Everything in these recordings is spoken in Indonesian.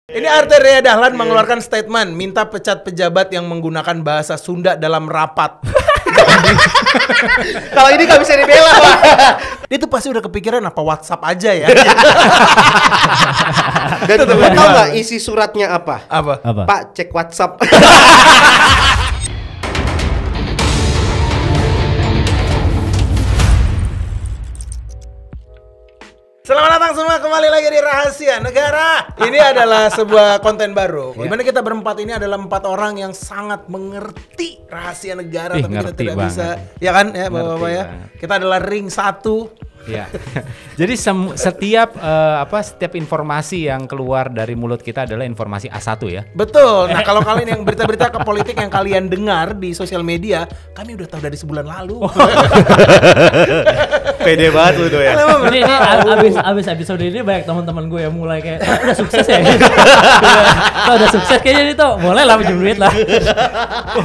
Ini Arteria Dahlan mengeluarkan statement minta pecat pejabat yang menggunakan bahasa Sunda dalam rapat. Kalau ini gak bisa dibela, Pak. Dia tuh pasti udah kepikiran apa WhatsApp aja ya. Dan tahu nggak isi suratnya apa? Apa? Pak, cek WhatsApp. Selamat datang semua kembali lagi di Rahasia Negara. Ini adalah sebuah konten baru. Dimana kita berempat ini adalah 4 orang yang sangat mengerti rahasia negara, tapi kita tidak banget. bisa. Ya kan, ya bapak-bapak ya. Kita adalah ring 1. Ya. Jadi setiap informasi yang keluar dari mulut kita adalah informasi A1 ya. Betul. Nah, kalau kalian yang berita-berita ke politik yang kalian dengar di sosial media, kami udah tahu dari sebulan lalu. Pede banget lu tuh ya. Ini abis episode ini banyak teman-teman gue yang mulai kayak udah sukses ya. Kalau udah sukses kayaknya itu boleh lah pinjam duit lah.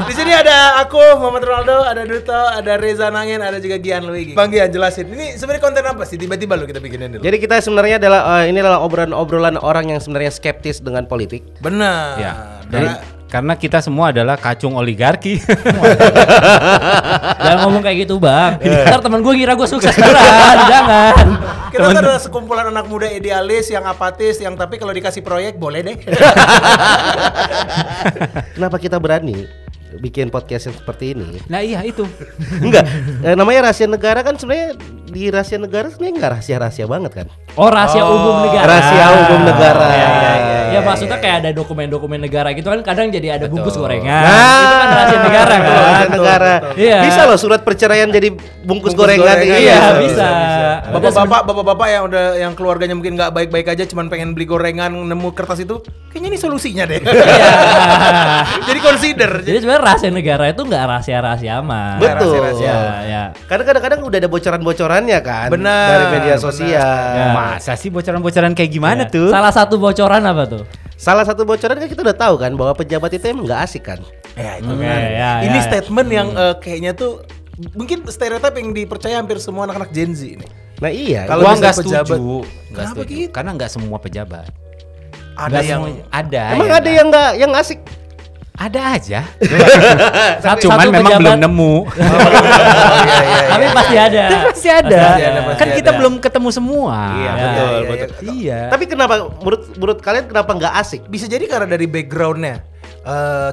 Di sini ada aku Muhammad Ronaldo, ada Duto, ada Reza Nangin, ada juga Gian Luigi. Bang Gian, jelasin. Ini sebenarnya konten apa sih? Tiba-tiba lo kita bikinin dulu. Jadi kita sebenarnya adalah ini adalah obrolan orang yang sebenarnya skeptis dengan politik. Benar. Ya. Karena kita semua adalah kacung oligarki. Jangan ngomong kayak gitu bang. Ntar teman gue ngira gue sukses beneran. Jangan. Kita tuh adalah sekumpulan anak muda idealis yang apatis, yang tapi kalau dikasih proyek boleh deh. Kenapa kita berani bikin podcast yang seperti ini? Nah iya itu. Enggak, namanya rahasia negara kan sebenarnya di rahasia negara sebenarnya nggak rahasia-rahasia banget kan? Oh rahasia umum negara. Rahasia umum negara. Ya maksudnya kayak ada dokumen-dokumen negara gitu kan kadang jadi ada bungkus gorengan. Nah, Itu kan rahasia negara kan. Rahasia negara. Iya. Bisa loh surat perceraian jadi bungkus gorengan. Iya bisa. Bapak-bapak yang keluarganya mungkin nggak baik-baik aja, cuman pengen beli gorengan, nemu kertas itu, kayaknya ini solusinya deh. Jadi consider. Jadi sebenarnya rahasia negara itu nggak rahasia-rahasia amat. Betul. Ya. Karena kadang-kadang udah ada bocoran-bocorannya kan. Benar, dari media sosial. benar. Masa sih bocoran-bocoran kayak gimana Ya. tuh? Salah satu bocoran apa tuh? Salah satu bocoran kan kita udah tahu kan bahwa pejabat itu emang nggak asik kan. Ya, itu Oke, menarik. ya, Ini ya. statement yang kayaknya tuh mungkin stereotip yang dipercaya hampir semua anak-anak Gen Z ini. Nah iya. Kalau Gua bisa nggak pejabat. setuju. Nggak Kenapa setuju. gitu? Karena nggak semua pejabat. Ada Nggak yang semuanya. Ada. Emang ada yang nggak yang asik. Ada aja. Satu Cuman memang pejabat- belum nemu. Tapi pasti ada. Pasti ada. Pasti Kan kita ada. belum ketemu semua. Iya, Ya, betul. Iya. Tapi kenapa menurut kalian kenapa nggak asik? Bisa jadi karena dari backgroundnya.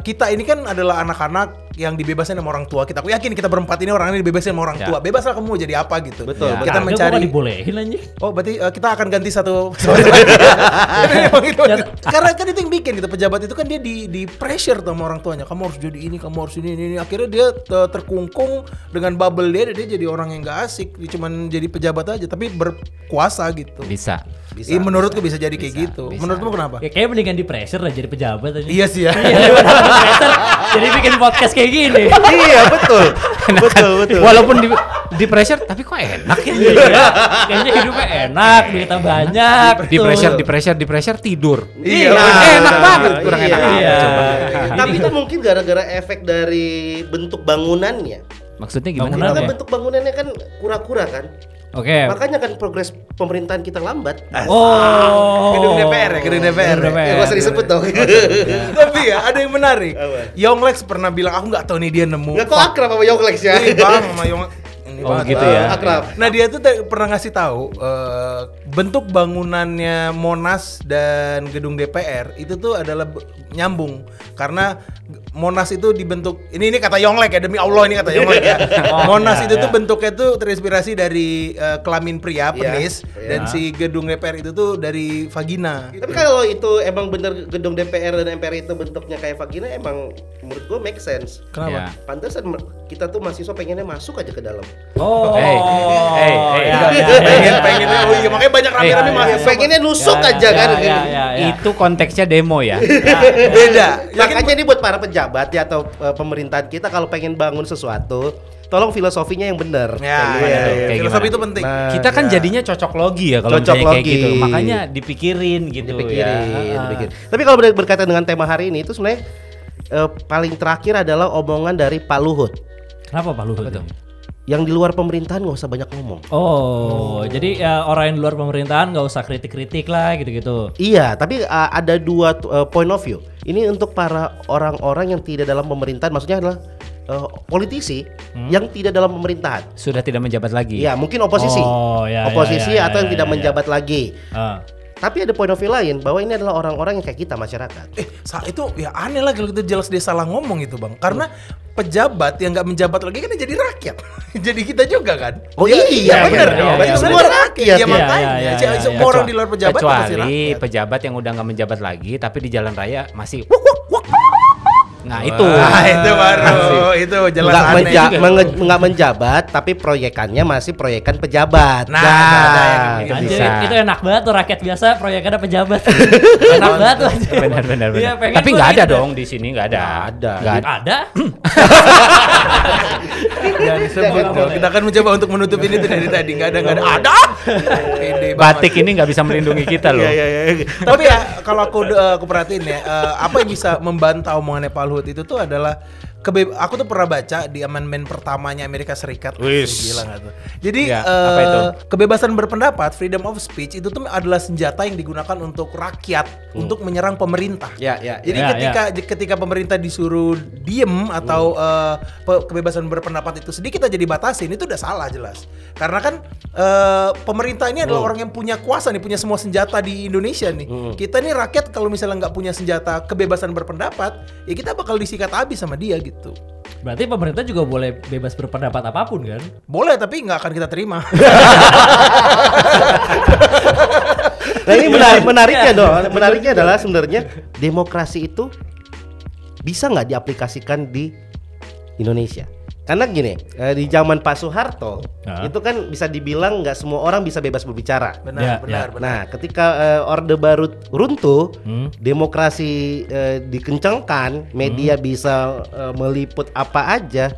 Kita ini kan adalah anak-anak yang dibebasin sama orang tua kita. Aku yakin kita berempat ini orang ini dibebasin sama orang Ya. tua. Bebaslah kamu mau jadi apa gitu. Betul, Kita Kagak, mencari. gua nggak dibolehin anjing. Oh berarti kita akan ganti satu lagi. Emang itu. Karena kan itu yang bikin gitu, pejabat itu kan dia di pressure sama orang tuanya. Kamu harus jadi ini, kamu harus ini. Akhirnya dia terkungkung dengan bubble dia jadi orang yang gak asik. Dia cuman jadi pejabat aja tapi berkuasa gitu. Bisa. Menurutku bisa jadi kayak gitu. bisa. Menurutmu kenapa? Ya kayaknya mendingan di pressure lah jadi pejabat aja. Iya sih ya. Jadi bikin podcast kayak gini. Iya betul. betul. Walaupun di pressure tapi kok enak ya. Iya. Kayaknya hidupnya enak, duitnya banyak. Di pressure tidur. Iya, enak banget, kurang enak. Iya. Coba. Tapi itu mungkin gara-gara efek dari bentuk bangunannya. Maksudnya gimana? Bangunan Karena ya? bentuk bangunannya kan kura-kura kan. Oke. Makanya kan progres pemerintahan kita lambat. Oh. Gedung DPR ya, gedung DPR. Gedung DPR. Ya gak usah disebut dong. Tapi ya ada yang menarik. Apa? Yonglex pernah bilang aku nggak tahu nih dia nemu. Nggak kok akrab sama Yonglex ya. Wih, Bang sama Yonglex. Ini Oh, banget. gitu ya. Akrab. Nah dia tuh pernah ngasih tahu bentuk bangunannya Monas dan gedung DPR itu tuh adalah nyambung karena Monas itu dibentuk ini kata Yonglek ya, demi Allah ini kata Yonglek ya. Monas itu tuh bentuknya tuh terinspirasi dari kelamin pria penis dan si gedung DPR itu tuh dari vagina. Tapi kalau itu emang bener gedung DPR dan MPR itu bentuknya kayak vagina, emang menurut gue make sense. Kenapa? Ya. Pantesan kita tuh mahasiswa pengennya masuk aja ke dalam. Oh. Hey. Pengennya oh iya makanya banyak rame-rame Hey. mahasiswa. Pengennya nusuk aja kan. Ya. Itu konteksnya demo ya. Beda. Makanya ini buat para pejabat ya atau pemerintahan kita kalau pengen bangun sesuatu, tolong filosofinya yang benar. Ya, Kayak filosofi gimana? itu penting. Nah, Kita kan jadinya cocok logi ya kalau Cocok misalnya kayak logi. gitu. Makanya dipikirin gitu dipikirin, ya. dipikirin. Tapi kalau berkaitan dengan tema hari ini itu sebenarnya paling terakhir adalah omongan dari Pak Luhut. Kenapa Pak Luhut? Apa tuh? yang di luar pemerintahan nggak usah banyak ngomong. Oh, jadi ya orang yang di luar pemerintahan nggak usah kritik-kritik lah gitu-gitu. Iya, tapi ada dua point of view. Ini untuk para orang-orang yang tidak dalam pemerintahan, maksudnya adalah politisi yang tidak dalam pemerintahan. Sudah tidak menjabat lagi. Iya, mungkin oposisi. Oh, ya, Oposisi ya, ya, atau yang ya, tidak ya, ya. menjabat lagi. Tapi ada point of view lain bahwa ini adalah orang-orang yang kayak kita masyarakat. Itu ya aneh lah kalau itu jelas dia salah ngomong itu bang. Karena pejabat yang nggak menjabat lagi kan jadi rakyat. Jadi kita juga kan. Oh iya, benar. iya, Berarti iya, semua benar. rakyat. Iya, Ya makanya semua orang di luar pejabat pasti kecuali rakyat. pejabat yang udah nggak menjabat lagi tapi di jalan raya masih nah itu Itu baru itu jelas aneh. Nggak menjabat, tapi proyekannya masih proyekan pejabat. Nah, ada yang itu Anjir, bisa. itu enak banget tuh rakyat biasa proyeknya pejabat. Enak banget tuh. benar. Iya, pengen Tapi gua nggak ada gitu. dong di sini nggak ada. Nggak ada. Ada? Jangan disebut dong. Kita akan mencoba untuk menutup ini tuh dari tadi. Nggak ada. Ada. Pede banget. Batik ini nggak bisa melindungi kita loh. Iya. Tapi ya kalau aku perhatiin ya, apa yang bisa membantah omongannya Pak Luhut itu tuh adalah aku tuh pernah baca di amandemen pertamanya Amerika Serikat. Gila nggak tuh? Jadi Ya, apa itu? kebebasan berpendapat, freedom of speech itu tuh adalah senjata yang digunakan untuk rakyat untuk menyerang pemerintah. Ya. Jadi Ya, ketika pemerintah disuruh diem atau kebebasan berpendapat itu sedikit aja dibatasin, itu udah salah jelas. Karena kan pemerintah ini adalah orang yang punya kuasa nih, punya semua senjata di Indonesia nih. Kita nih rakyat kalau misalnya nggak punya senjata kebebasan berpendapat, ya kita bakal disikat habis sama dia gitu. Berarti pemerintah juga boleh bebas berpendapat apapun kan? Boleh tapi nggak akan kita terima. Nah ini menariknya adalah sebenarnya demokrasi itu bisa nggak diaplikasikan di Indonesia? Karena gini, di zaman Pak Soeharto itu kan bisa dibilang nggak semua orang bisa bebas berbicara. Benar. Nah, ketika Orde Baru runtuh, demokrasi dikencangkan, media bisa meliput apa aja,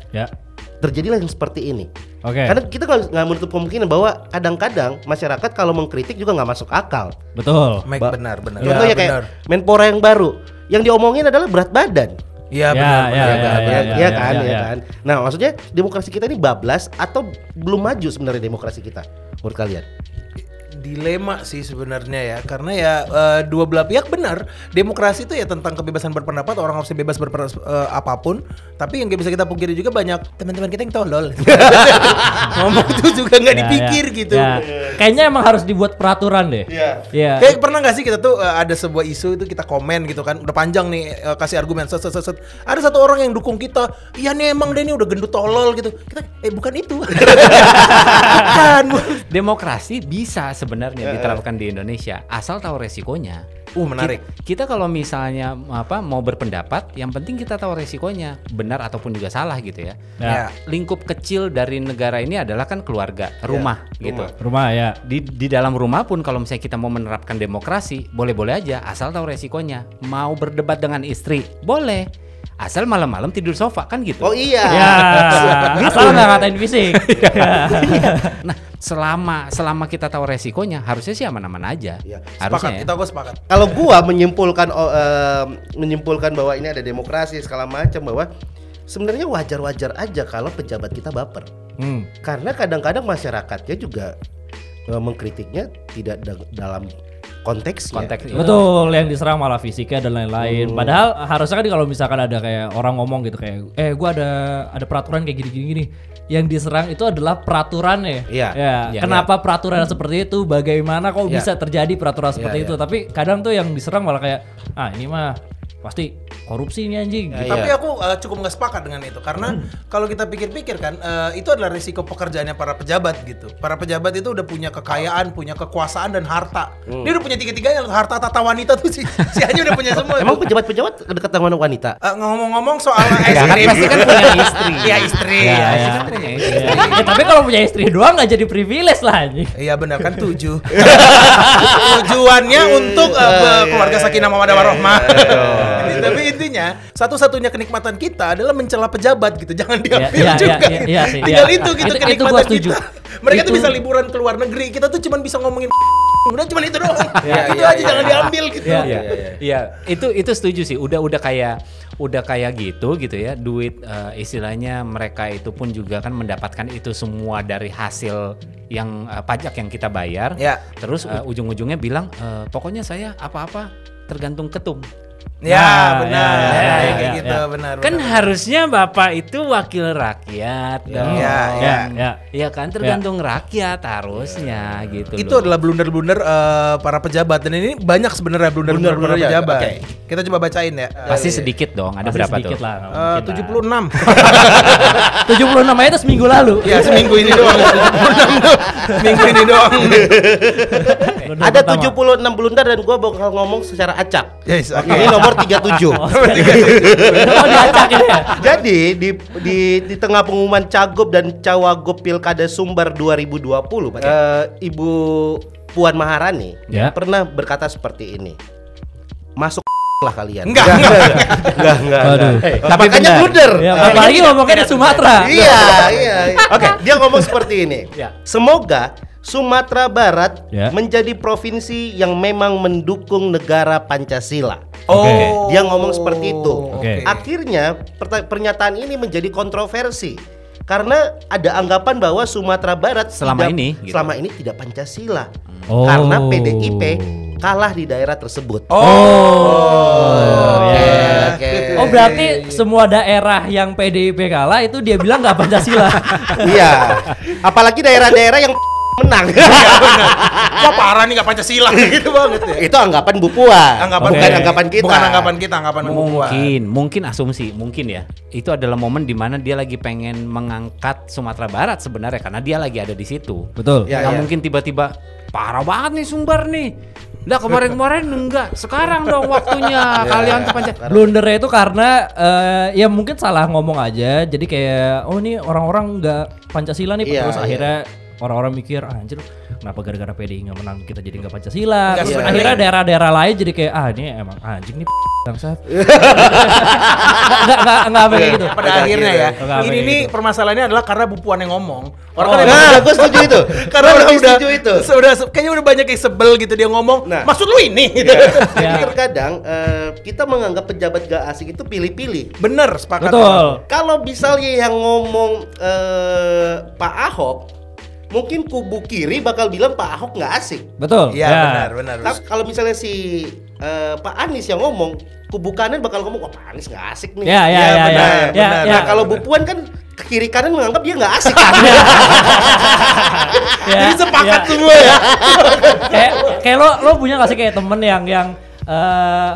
terjadilah yang seperti ini. Oke. Karena kita nggak menutup kemungkinan bahwa kadang-kadang masyarakat kalau mengkritik juga nggak masuk akal. Betul. Benar. Contohnya kayak Menpora yang baru, yang diomongin adalah berat badan. Iya Ya, kan. Nah, maksudnya demokrasi kita ini bablas atau belum maju sebenarnya demokrasi kita menurut kalian? Dilema sih sebenarnya ya, karena ya dua belah pihak benar. Demokrasi itu ya tentang kebebasan berpendapat, orang harus bebas berpendapat apapun. Tapi yang bisa kita pungkiri juga banyak teman-teman kita yang tolol. Ngomong itu juga nggak dipikir gitu. Ya. Kayaknya emang harus dibuat peraturan deh. Iya. Kayak pernah nggak sih kita tuh ada sebuah isu itu kita komen gitu kan, udah panjang nih kasih argumen set. Ada satu orang yang dukung kita, iya nih emang deh ini udah gendut tolol gitu. Kita bukan itu. Bukan. Demokrasi bisa sebenarnya diterapkan di Indonesia asal tahu resikonya. Menarik. Kita kalau misalnya mau berpendapat, yang penting kita tahu resikonya, benar ataupun juga salah gitu ya. Ya. Lingkup kecil dari negara ini adalah kan keluarga, rumah gitu. Rumah ya. Di dalam rumah pun kalau misalnya kita mau menerapkan demokrasi, boleh-boleh aja asal tahu resikonya. Mau berdebat dengan istri, boleh. Asal malam-malam tidur sofa kan gitu. Oh iya. Ya. Asal nggak ngatain fisik. Nah, selama kita tahu resikonya, harusnya sih aman-aman aja. Iya. Harusnya. Sepakat, aku sepakat. Kalau gua menyimpulkan bahwa ini ada demokrasi segala macam, bahwa sebenarnya wajar-wajar aja kalau pejabat kita baper. Karena kadang-kadang masyarakatnya juga mengkritiknya tidak dalam konteksnya. Betul, yang diserang malah fisiknya dan lain-lain. Padahal harusnya kan kalau misalkan ada kayak orang ngomong gitu kayak, gua ada peraturan kayak gini-gini. Yang diserang itu adalah peraturannya. Iya. Kenapa peraturan seperti itu? Bagaimana kok bisa terjadi peraturan seperti itu? Tapi kadang tuh yang diserang malah kayak, ini mah pasti korupsi ini anjing. Tapi aku cukup nggak sepakat dengan itu karena kalau kita pikir-pikir kan itu adalah risiko pekerjaannya para pejabat gitu. Para pejabat itu udah punya kekayaan, punya kekuasaan dan harta. Dia udah punya tiga-tiganya, harta, tata, wanita tuh si Hanya udah punya semua. Emang pejabat-pejabat dekat dengan wanita? Ngomong-ngomong soal Ya, kan pasti kan punya istri. Iya istri. Pasti kan punya istri. Tapi kalau punya istri doang nggak jadi privilege lah anjing. Iya benar kan 7. Tujuannya untuk keluarga sakinah mawaddah warahmah. Tapi intinya satu-satunya kenikmatan kita adalah mencela pejabat gitu. Jangan diambil juga. Iya sih. Tinggal itu Itu gua kenikmatan setuju. kita. Mereka tuh bisa liburan ke luar negeri. Kita tuh cuma bisa ngomongin udah cuma itu doang. Ya, Itu ya, aja ya, jangan ya. diambil gitu. Iya. Iya, itu setuju sih. Udah kayak gitu ya. Duit istilahnya mereka itu pun juga kan mendapatkan itu semua dari hasil yang pajak yang kita bayar. Ya. Terus ujung-ujungnya bilang pokoknya saya apa-apa tergantung ketum. Ya, Nah, benar. ya, Kayak ya, gitu, ya. benar. Kan benar. harusnya Bapak itu wakil rakyat dong. Ya, ya. Ya kan tergantung rakyat harusnya gitu Itu loh. adalah blunder-blunder para pejabat dan ini banyak sebenarnya blunder-blunder para Blunder-blunder ya, pejabat. oke. Kita coba bacain ya. Pasti sedikit dong. Ada Pasti berapa sedikit tuh? lah. nggak mungkin lah. 76. 76 aja itu seminggu lalu. Ya seminggu ini doang. 76 tuh. Minggu ini doang. Blunder Ada pertama. 76 blunder dan gua bakal ngomong secara acak. Yes, oke. Ini nomor 37. Oh diacak ini ya. Jadi di tengah pengumuman Cagup dan Cawagup Pilkada Sumbar 2020, Pak, Ibu Puan Maharani Ya. pernah berkata seperti ini. Masuk lah kalian. Enggak. Waduh. Tapi Makanya benar. blunder. Ya, apalagi ngomongnya di Sumatera. Iya. Oke, dia ngomong seperti ini. Ya. Semoga Sumatera Barat Ya. menjadi provinsi yang memang mendukung negara Pancasila. Oh. Dia ngomong seperti itu. Oke. Akhirnya pernyataan ini menjadi kontroversi karena ada anggapan bahwa Sumatera Barat Selama ini, gitu. selama ini tidak Pancasila. Oh. Karena PDIP kalah di daerah tersebut. Oh. ya. Oke. Oh berarti semua daerah yang PDIP kalah itu dia bilang nggak Pancasila. Iya. Apalagi daerah-daerah yang menang. Wah parah nih gak Pancasila gitu banget ya. Itu anggapan Bu Puan. Anggapan bukan Oke. anggapan kita. Bukan anggapan kita, anggapan Bu Puan. Mungkin asumsi, mungkin ya. Itu adalah momen di mana dia lagi pengen mengangkat Sumatera Barat sebenarnya karena dia lagi ada di situ. Betul. Ya, Nggak ya. mungkin tiba-tiba parah banget nih Sumbar nih. Lah kemarin-kemarin enggak. Sekarang dong waktunya kalian tuh Pancasila. Blundernya itu karena ya mungkin salah ngomong aja. Jadi kayak oh ini orang-orang nggak Pancasila nih. Iya, Terus iya. akhirnya orang-orang mikir anjir kenapa gara-gara PDI nggak menang kita jadi nggak Pancasila. Nggak, Terus sebenarnya- akhirnya daerah-daerah lain jadi kayak ini emang anjing nih bangsat. Nggak apa kayak gitu. Pada akhirnya ya. Nggak apa Ini kayak nih gitu. permasalahannya adalah karena Bu Puan yang ngomong. Orang Oh. kan Nah, gue setuju itu. karena Gua udah lebih setuju itu. kayaknya udah banyak yang sebel gitu dia ngomong. Nah. Maksud lu ini gitu. Jadi Ya. terkadang kita menganggap pejabat gak asing itu pilih-pilih. Bener, sepakat. Betul. Kalau misalnya yang ngomong Pak Ahok, mungkin kubu kiri bakal bilang Pak Ahok nggak asik. Betul. Iya, Ya. benar. Tapi kalau misalnya si Pak Anies yang ngomong, kubu kanan bakal ngomong, wah Pak Anies nggak asik nih. Ya, ya, Iya, ya, benar, ya, benar. ya, Nah ya. kalau Bu Puan kan ke kiri kanan menganggap dia nggak asik kan. Ya, Jadi sepakat ya. semua ya. kayak lo punya gak sih kayak temen yang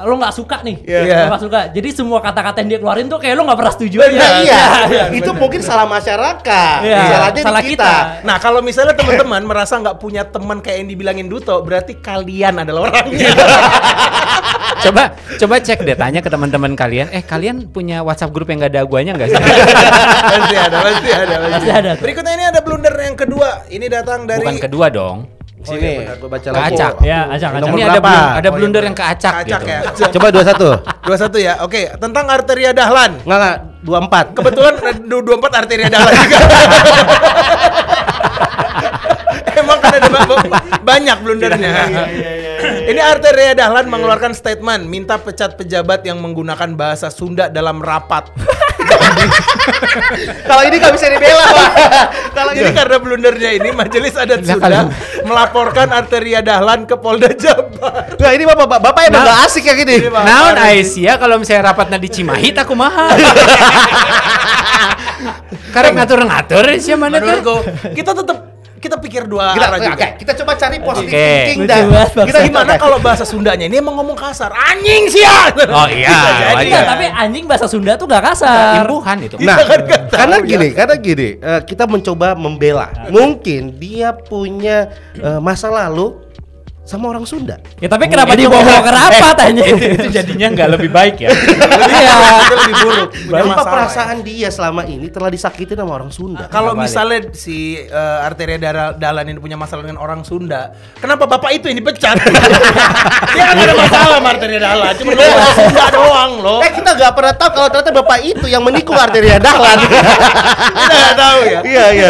lo nggak suka nih, Iya. lo nggak suka. Jadi semua kata-kata yang dia keluarin tuh kayak lo nggak pernah setuju aja. Nah, iya, Iya, itu mungkin salah masyarakat. Iya, Salahnya salah di kita. Nah kalau misalnya teman-teman merasa nggak punya teman kayak yang dibilangin Duto, berarti kalian adalah orangnya. Coba cek deh, tanya ke teman-teman kalian. Kalian punya WhatsApp grup yang gak ada guanya nggak sih? Pasti ada. Pasti ada. Berikutnya ini ada blunder yang kedua. Ini datang dari Bukan kedua dong. Sini, gue baca lagi. Keacak. Ya, acak. Nomor Ini berapa? ada blunder yang keacak Acak gitu. ya. Coba 21. 21 ya. Oke, tentang arteria dahlan. Enggak, 24. Kebetulan 24 arteria dahlan juga. Emang kan ada banyak blundernya. Ini arteria dahlan mengeluarkan statement minta pecat pejabat yang menggunakan bahasa Sunda dalam rapat. Kalau ini nggak bisa dibela, Pak. Kalau ini karena blundernya ini Majelis Adat Nah, Sunda melaporkan arteria dahlan ke Polda Jabar. Nah, ini Bapak emang nggak asik ya gini. Naon Aisyah kalau misalnya rapatnya di Cimahi tak kumaha. Karek ngatur-ngatur sih mana Menurut tuh? gua, kita pikir dua Kita, arah juga. oke, kita coba cari positive Oke. thinking Lucu dah. banget, Bang. Kita Gimana kalau bahasa Sundanya ini emang ngomong kasar? Anjing sih ya. Oh iya, Jadi, wajar. Enggak, tapi anjing bahasa Sunda tuh gak kasar. Imbuhan itu. Nah, Kita kan nggak tahu karena ya. gini, kita mencoba membela. Mungkin dia punya masa lalu sama orang Sunda. Ya tapi kenapa dibawa ke rapat anjing? Itu jadinya nggak lebih baik ya. Iya, itu lebih buruk. Punya Apa masalah, perasaan dia selama ini telah disakitin sama orang Sunda? Kalau Balik. misalnya si arteria dahlan ini punya masalah dengan orang Sunda, kenapa bapak itu yang dipecat? Dia kan ada masalah sama arteria dahlan, cuma lu orang Sunda doang loh. Kita nggak pernah tahu kalau ternyata bapak itu yang menikung arteria dahlan. Kita nggak tahu ya. Iya.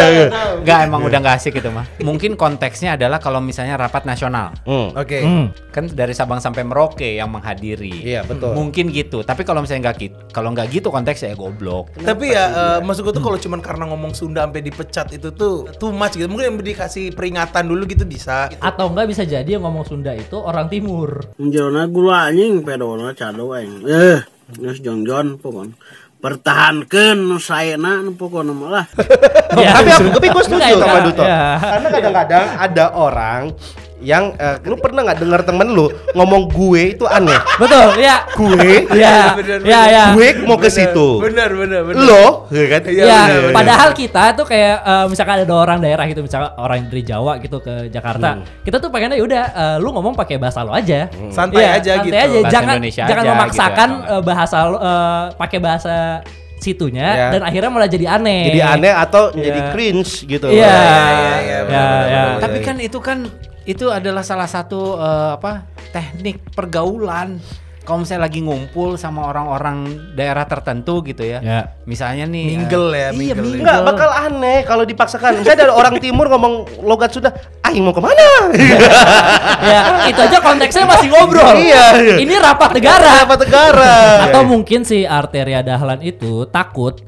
Nggak, emang udah nggak asik itu mah. Mungkin konteksnya adalah kalau misalnya rapat nasional. Oke. Kan dari Sabang sampai Merauke yang menghadiri. Iya, betul. Mungkin gitu. Tapi kalau misalnya nggak gitu konteksnya ya goblok. Tapi ya maksud gue tuh kalau cuman karena ngomong Sunda sampai dipecat itu tuh too much gitu. Mungkin yang dikasih peringatan dulu gitu bisa. Atau enggak bisa jadi yang ngomong Sunda itu orang timur. Menjelona gula anjing pedona cado aing. Geus Jon pokon. Pertahankan saena pokoknya malah. Ya, tapi gue setuju Enggak, sama Duto. ya. Karena kadang-kadang ada orang yang lu pernah nggak dengar temen lu ngomong gue itu aneh. Betul, ya. Gue, Ya, Bener, ya, ya. gue mau ke situ. Benar. Lo, ya kan? Iya, Ya, bener. padahal kita tuh kayak misalkan ada orang daerah gitu, misalkan orang dari Jawa gitu ke Jakarta, kita tuh pengennya yaudah lu ngomong pakai bahasa lo aja, Santai aja gitu. Bahasa jangan Indonesia jangan aja memaksakan gitu, bahasa lo pakai bahasa situnya Ya. dan akhirnya malah jadi aneh. Jadi aneh atau Iya. jadi cringe gitu. Iya. Iya, Ya. Tapi kan itu adalah salah satu teknik pergaulan. Kalau misalnya lagi ngumpul sama orang-orang daerah tertentu gitu ya. Ya. Misalnya nih Mingle ya, Iya, mingle. mingle. Enggak bakal aneh kalau dipaksakan. Misalnya ada orang timur ngomong logat Sunda, aing mau kemana? Ya, itu aja konteksnya masih ngobrol. Iya. Ini rapat negara. Apa negara? Atau mungkin si Arteria Dahlan itu takut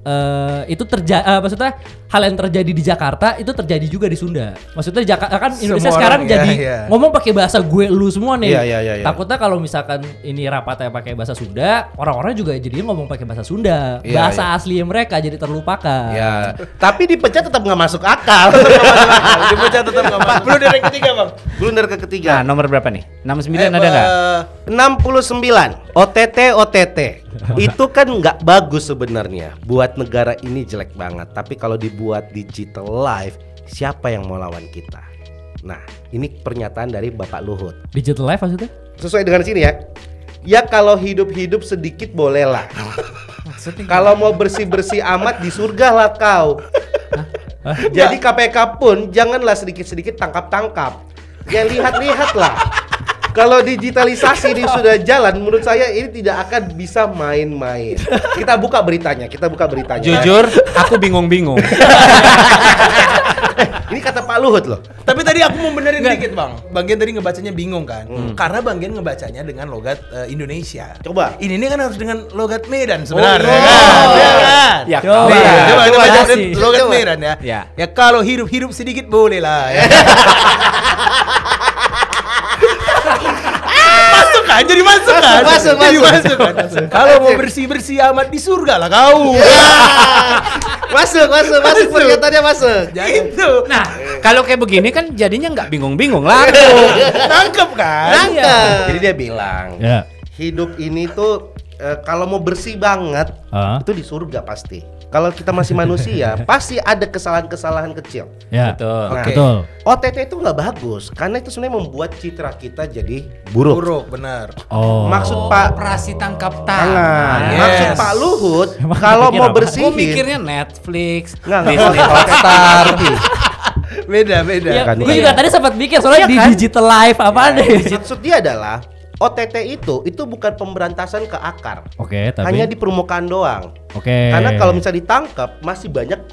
itu maksudnya hal yang terjadi di Jakarta itu terjadi juga di Sunda. Maksudnya Jakarta kan Indonesia Semua sekarang orang, jadi iya. ngomong pakai bahasa gue lu semua nih. Iya. Takutnya kalau misalkan ini rapatnya pakai bahasa Sunda, orang-orang juga jadi ngomong pakai bahasa Sunda. Iya, Bahasa asli mereka jadi terlupakan. Ya, tapi dipecat tetap nggak masuk akal. Dipecat tetap nggak masuk. Belum dari ketiga bang. Blunder ke Nah, ketiga. nomor berapa nih? 69 ada nggak? 69 OTT itu kan nggak bagus sebenarnya, buat negara ini jelek banget. Tapi kalau dibuat digital live, siapa yang mau lawan kita? Nah, ini pernyataan dari Bapak Luhut. Digital life maksudnya? Sesuai dengan sini ya. Ya kalau hidup-hidup sedikit bolehlah. Kalau mau bersih-bersih amat di surga lah kau. Jadi KPK pun janganlah sedikit-sedikit tangkap-tangkap. Ya lihat-lihat lah. Kalau digitalisasi ini sudah jalan, menurut saya ini tidak akan bisa main-main. Kita buka beritanya. Jujur, aku bingung-bingung. Ini kata Pak Luhut loh. Tapi tadi aku mau benerin dikit bang. Bagian tadi ngebacanya bingung kan. Karena bagian ngebacanya dengan logat Indonesia. Coba. Ini kan harus dengan logat Medan sebenarnya. Oh, kan? Iya kan? Ya, Coba. Iya, coba kita baca Kasih. logat Coba. Medan ya. Ya. Ya kalau hidup sedikit boleh lah. Ya. Masuk kan? Jadi masuk kan? Masuk. Jadi masuk kan? Kalau mau bersih amat di surga lah kau. Masuk pernyataannya masuk. Gitu. Nah, kalau kayak begini kan jadinya nggak bingung-bingung lah. Nangkep kan? Nangkep. Jadi dia bilang, Ya. hidup ini tuh kalau mau bersih banget itu di surga pasti. Kalau kita masih manusia pasti ada kesalahan-kesalahan kecil. Ya. Betul. Nah, Betul. OTT itu nggak bagus karena itu sebenarnya membuat citra kita jadi buruk. Buruk, benar. Oh. Maksud Pak Operasi tangkap Tangan. tangan. Maksud Yes. Pak Luhut Emang kalau mikir mau apa? bersihin Gue mikirnya Netflix, nggak Disney mau Hotstar. Beda. Ya, kan, gue iya. juga tadi sempat mikir soalnya Iya di kan? digital life apa deh. Maksud dia adalah OTT itu bukan pemberantasan ke akar. Oke, tapi Hanya di permukaan doang. Oke. Karena kalau misalnya ditangkap masih banyak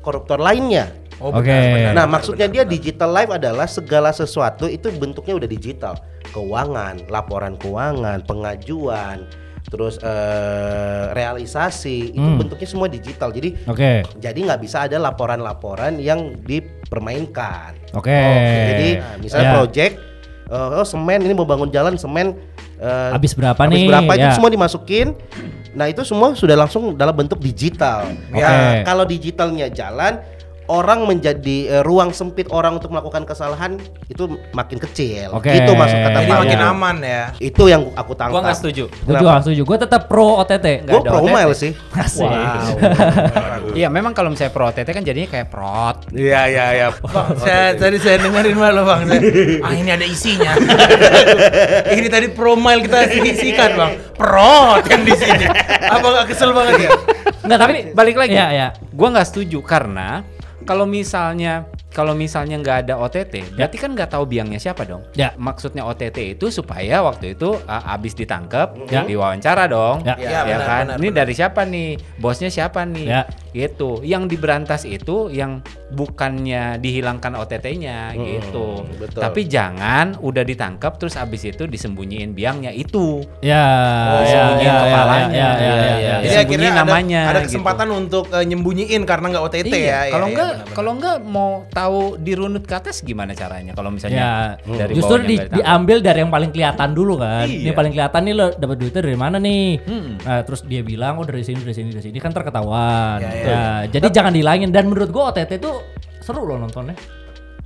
koruptor lainnya. Oh, Oke. benar. Nah, maksudnya dia digital life adalah segala sesuatu itu bentuknya udah digital. Keuangan, laporan keuangan, pengajuan, terus realisasi itu bentuknya semua digital. Jadi Oke. nggak bisa ada laporan-laporan yang dipermainkan. Oke. Jadi misalnya Ya. project semen ini mau bangun jalan semen Habis berapa habis nih? berapa itu Ya. semua dimasukin. Nah, itu semua sudah langsung dalam bentuk digital. Oke. Ya, kalau digitalnya jalan, orang menjadi ruang sempit orang untuk melakukan kesalahan itu makin kecil. Oke. Itu maksud kata Jadi Pak makin Luhut. aman ya. Itu yang aku tangkap. Gua nggak setuju. Gue juga nggak setuju. Gue tetap pro OTT. Gue Nggak ada pro OTT. mile sih. Asik. Iya, memang kalau misalnya pro OTT kan jadinya kayak prot. Iya. Bang, tadi saya dengerin malu bang. Ini ada isinya. Ini tadi promile kita isikan bang. Prot yang di sini. Abang gak kesel banget ya? Nggak, tapi Balik lagi. Iya, iya. Gua nggak setuju karena kalau misalnya nggak ada OTT, berarti kan nggak tahu biangnya siapa dong. Ya. Maksudnya OTT itu supaya waktu itu abis ditangkap, Ya. diwawancara dong. Ya. Ya, Ya benar, kan. benar, Ini benar. dari siapa nih? Bosnya siapa nih? Ya. gitu. Yang diberantas itu yang bukannya dihilangkan OTT-nya gitu. betul. Tapi jangan udah ditangkap terus abis itu disembunyiin biangnya itu. Ya, Disembunyiin kepalanya. Jadi Disembunyiin akhirnya namanya. ada kesempatan untuk nyembunyiin karena nggak OTT Iya, ya. kalau enggak mau tahu dirunut ke atas gimana caranya kalau misalnya Ya, dari justru bawahnya nggak ditangkap. diambil dari yang paling kelihatan dulu kan. Iya. Ini paling kelihatan nih lo dapat duitnya dari mana nih. Nah, terus dia bilang oh dari sini kan terketahuan. Ya, jadi jangan dihilangin dan menurut gua OTT itu seru loh nontonnya.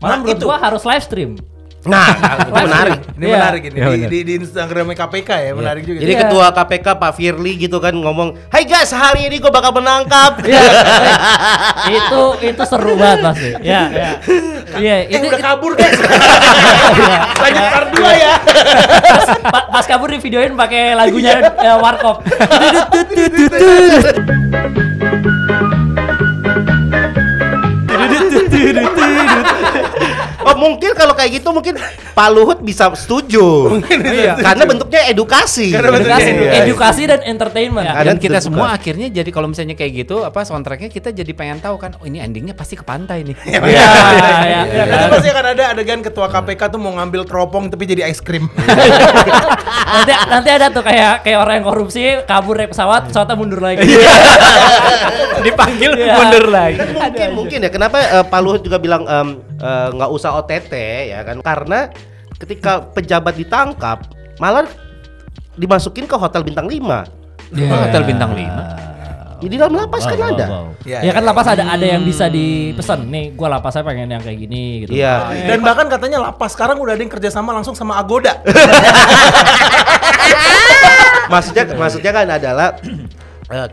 Malah Nah, menurut itu. gua harus live stream. Nah, itu menarik. Ini Iya. menarik ini Iya, benar. di Instagram KPK ya, menarik juga. Jadi Iya. ketua KPK Pak Firly gitu kan ngomong, "Hai guys, hari ini gue bakal menangkap." Iya. itu seru banget pasti. Ya, ya. Iya, itu udah kabur guys. Lanjut part 2 ya. pas kabur di videoin pakai lagunya Warkop. Oh, mungkin kalau kayak gitu mungkin Pak Luhut bisa setuju. Iya. Karena bentuknya edukasi. Karena bentuknya Edukasi dan entertainment. Ya. Dan Kadang kita terbuka. semua akhirnya jadi kalau misalnya kayak gitu apa soundtracknya kita jadi pengen tahu kan, oh ini endingnya pasti ke pantai nih. Iya, iya. Ya, karena pasti akan ada adegan ketua KPK tuh mau ngambil teropong tapi jadi es krim. nanti ada tuh kayak orang yang korupsi kabur naik pesawat, pesawatnya mundur lagi. Dipanggil Iya. mundur lagi. Mungkin ya kenapa Pak Luhut juga bilang nggak usah OTT ya kan, karena ketika pejabat ditangkap malah dimasukin ke hotel bintang 5. Hotel bintang 5. Di dalam lapas kan ada. Ya kan lapas ada yang bisa dipesan. Nih, gua lapasnya pengen yang kayak gini gitu. Iya. Dan bahkan katanya lapas sekarang udah ada yang kerjasama langsung sama Agoda. Maksudnya kan adalah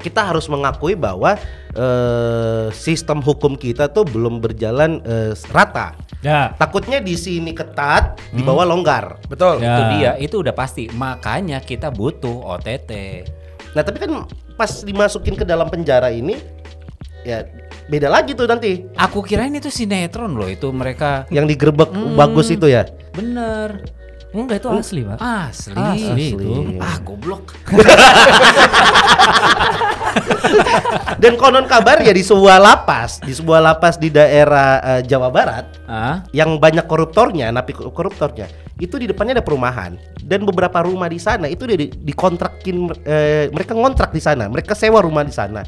kita harus mengakui bahwa sistem hukum kita tuh belum berjalan rata. Ya. Takutnya di sini ketat, di bawah longgar. Betul. Ya. Itu dia, itu udah pasti. Makanya kita butuh OTT. Nah, tapi kan pas dimasukin ke dalam penjara ini ya beda lagi tuh nanti. Aku kirain itu sinetron loh, itu mereka Yang digerebek bagus itu ya. bener. Enggak itu asli, Pak. Asli. Asli itu. Goblok. Dan konon kabar ya di sebuah lapas di daerah Jawa Barat yang banyak koruptornya, napi koruptornya, itu di depannya ada perumahan dan beberapa rumah di sana itu dia dikontrakin, mereka ngontrak di sana, mereka sewa rumah di sana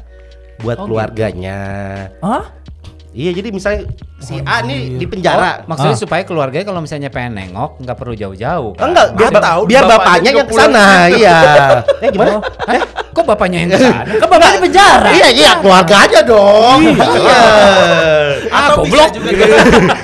buat keluarganya. Hah? Iya, jadi misalnya si A nih di penjara. Maksudnya supaya keluarganya kalau misalnya pengen nengok nggak perlu jauh-jauh. Enggak, biar bapaknya bapaknya juga yang kesana. Iya. Gimana? Kok bapaknya yang kesana? Kan bapaknya di penjara. Iya, keluarga aja dong. Iya. Atau bisa juga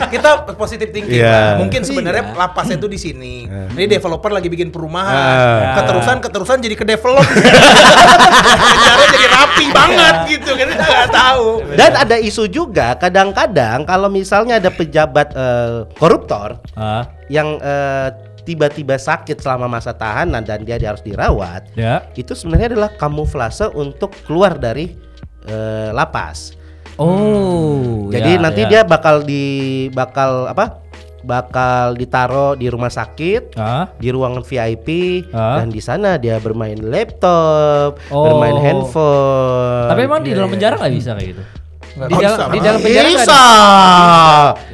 kita positif thinking. Iya. Pak. Mungkin sebenarnya lapasnya itu di sini. Ini developer lagi bikin perumahan. Keterusan jadi ke develop. Penjara jadi rapi banget gitu kan, kita nggak tahu. Dan ada isu juga kadang-kadang kalau misalnya ada pejabat koruptor yang tiba-tiba sakit selama masa tahanan dan dia harus dirawat, Ya. itu sebenarnya adalah kamuflase untuk keluar dari lapas. Oh. Jadi ya, nanti ya. dia bakal ditaruh di rumah sakit, di ruangan VIP, dan di sana dia bermain laptop, bermain handphone. Tapi emang di dalam penjara nggak bisa kayak gitu? Di dalam penjara nggak bisa.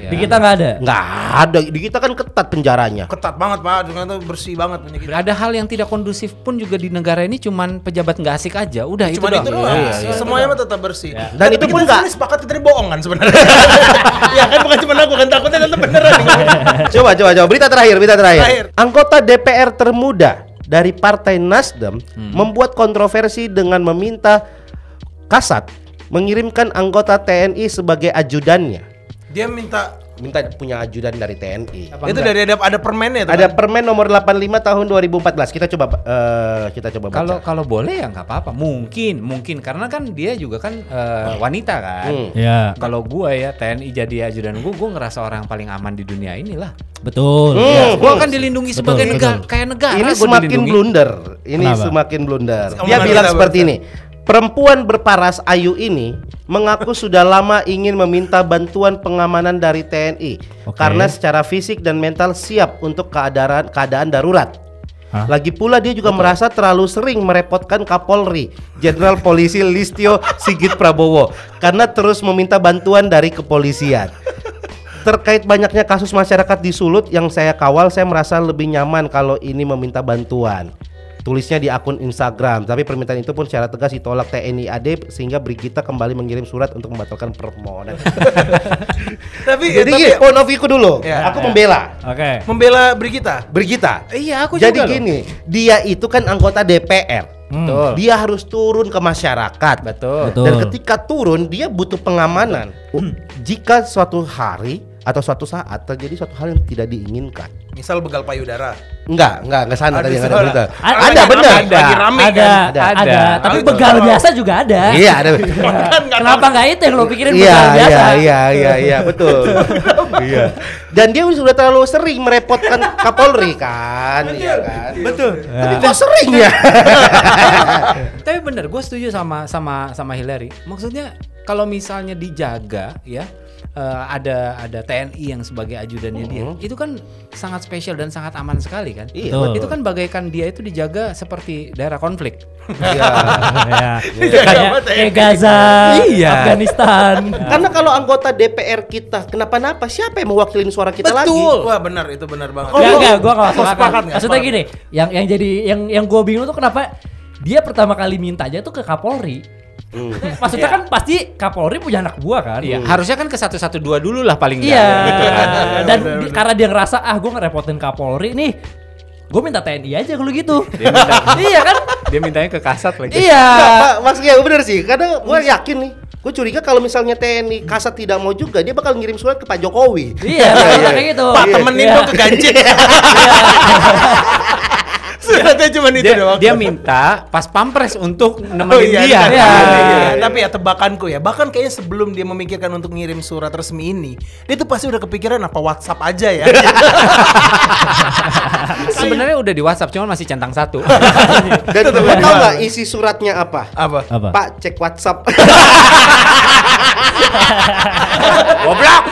Di kita nggak ada. Nggak ada. Di kita kan ketat penjaranya. Ketat banget Pak, dengan itu bersih banget punya kita. Ada hal yang tidak kondusif pun juga di negara ini, cuman pejabat nggak asik aja. Udah Cuma itu doang. Iya. Semuanya mah tetap bersih. Dan itu pun nggak- Ini sepakat kita bohong kan sebenarnya. Ya kan bukan cuma aku kan, takutnya tetap beneran. Coba berita terakhir. Terakhir. Anggota DPR termuda dari Partai Nasdem membuat kontroversi dengan meminta Kasat mengirimkan anggota TNI sebagai ajudannya. Dia minta Punya ajudan dari TNI. itu dari ada permennya tuh. Ada kan? Permen nomor 85 tahun 2014. Kita coba baca. Kalau boleh ya nggak apa-apa. Mungkin karena kan dia juga kan wanita kan. Ya. Kalau gua ya TNI jadi ajudan gua ngerasa orang paling aman di dunia inilah. Betul. Gua kan dilindungi sebagai negara, kayak negara. Ini gua semakin dilindungi. blunder. Ini Kenapa? semakin blunder. Dia Omongan bilang kita seperti barusan. ini. Perempuan berparas ayu ini mengaku sudah lama ingin meminta bantuan pengamanan dari TNI Oke. karena secara fisik dan mental siap untuk keadaan darurat. Lagi pula dia juga merasa terlalu sering merepotkan Kapolri, Jenderal Polisi Listio Sigit Prabowo, karena terus meminta bantuan dari kepolisian. Terkait banyaknya kasus masyarakat di Sulut yang saya kawal, saya merasa lebih nyaman kalau ini meminta bantuan. Tulisnya di akun Instagram, tapi permintaan itu pun secara tegas ditolak TNI AD sehingga Brigita kembali mengirim surat untuk membatalkan permohonan. Jadi point of view-ku dulu, aku membela. Oke. Membela Brigita. Iya, aku Jadi juga loh. gini, dia itu kan anggota DPR. Betul. Dia harus turun ke masyarakat. Betul. Betul. Dan ketika turun dia butuh pengamanan. Jika suatu hari atau suatu saat terjadi suatu hal yang tidak diinginkan. Misal begal payudara. Enggak sana Ada tadi di ada sana. berita. Ada, Ada benar. Lagi rame Ada, kan? ada. Tapi Itu. begal biasa juga ada. Iya, ada. Kenapa nggak itu yang lo pikirin Iya, begal biasa? iya, betul. Iya. Dan dia sudah terlalu sering merepotkan Kapolri kan, iya kan. Betul. Tapi kok sering ya? Tapi bener, gue setuju sama Hillary. Maksudnya kalau misalnya dijaga ya, ada TNI yang sebagai ajudannya dia, itu kan sangat spesial dan sangat aman sekali kan. Iya, betul. Itu kan bagaikan dia itu dijaga seperti daerah konflik. Iya. Kayak Gaza, Iya. Afghanistan. Karena kalau anggota DPR kita kenapa-napa, siapa yang mewakilin suara kita lagi? Wah benar, itu benar banget. Enggak, gua enggak masuk sepakat akal. nggak? Maksudnya gini, yang jadi yang gua bingung tuh kenapa dia pertama kali mintanya tuh ke Kapolri. Maksudnya kan pasti Kapolri punya anak buah kan? Iya, harusnya kan ke 112 dulu lah paling Iya. nggak, gitu kan. Dan karena dia ngerasa gua ngerepotin Kapolri nih, gua minta TNI aja kalau gitu. Iya kan? Dia mintanya ke Kasat lagi. Iya. Pak, maksudnya bener sih. Karena gue yakin nih, gue curiga kalau misalnya TNI Kasat tidak mau juga, dia bakal ngirim surat ke Pak Jokowi. Iya, kayak gitu. Pak temenin Iya. dong ke Ganjil. Suratnya cuma itu doang. Dia minta pas pampres untuk nemenin dia. iya. Iya. Tapi ya tebakanku ya, bahkan kayaknya sebelum dia memikirkan untuk ngirim surat resmi ini, dia tuh pasti udah kepikiran apa WhatsApp aja ya. Sebenarnya udah di WhatsApp, cuman masih centang satu. Dan tahu nggak isi suratnya apa? Apa? Apa? Pak, cek WhatsApp. Goblok.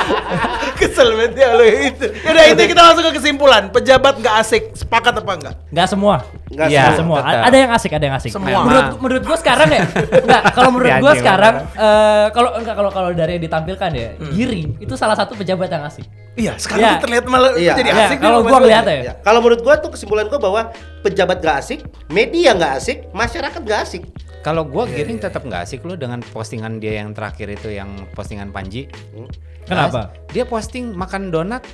Kesel banget ya lo itu. Yaudah itu kita langsung ke kesimpulan. Pejabat nggak asik, sepakat apa enggak? Nggak semua. Nggak Iya. semua. Semua. tetap. Ada yang asik, ada yang asik. Semua. Menurut gua sekarang ya. Enggak, kalau menurut gua Anjing, sekarang kalau dari yang ditampilkan ya, Giring itu salah satu pejabat yang asik. Iya, sekarang Iya. tuh terlihat malah Iya. jadi Ya, asik. kalau nih, gua Mas. ngeliat ya. Ya, kalau menurut gua tuh kesimpulan gua bahwa pejabat gak asik, media gak asik, masyarakat gak asik. Kalau gua Giring tetap nggak asik lo dengan postingan dia yang terakhir itu, yang postingan Panji. Kenapa? Dia posting makan donat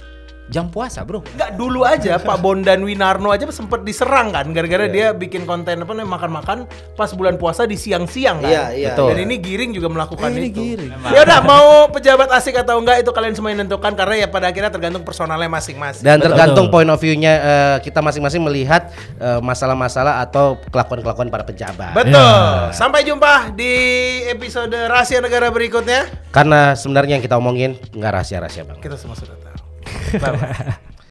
jam puasa, bro. Enggak, dulu aja Pak Bondan Winarno aja sempet diserang kan gara-gara dia bikin konten apa namanya makan-makan pas bulan puasa di siang-siang kan. Iya, betul. Dan ini Giring juga melakukan Ini itu. Giring. Ya udah, mau pejabat asik atau enggak itu kalian semua yang nentukan, karena ya pada akhirnya tergantung personalnya masing-masing. Dan tergantung Betul. point of view-nya kita masing-masing melihat masalah-masalah atau kelakuan-kelakuan para pejabat. Betul. Ya. Sampai jumpa di episode Rahasia Negara berikutnya. Karena sebenarnya yang kita omongin nggak rahasia-rahasia, Bang. Kita semua sudah tahu. Bye-bye.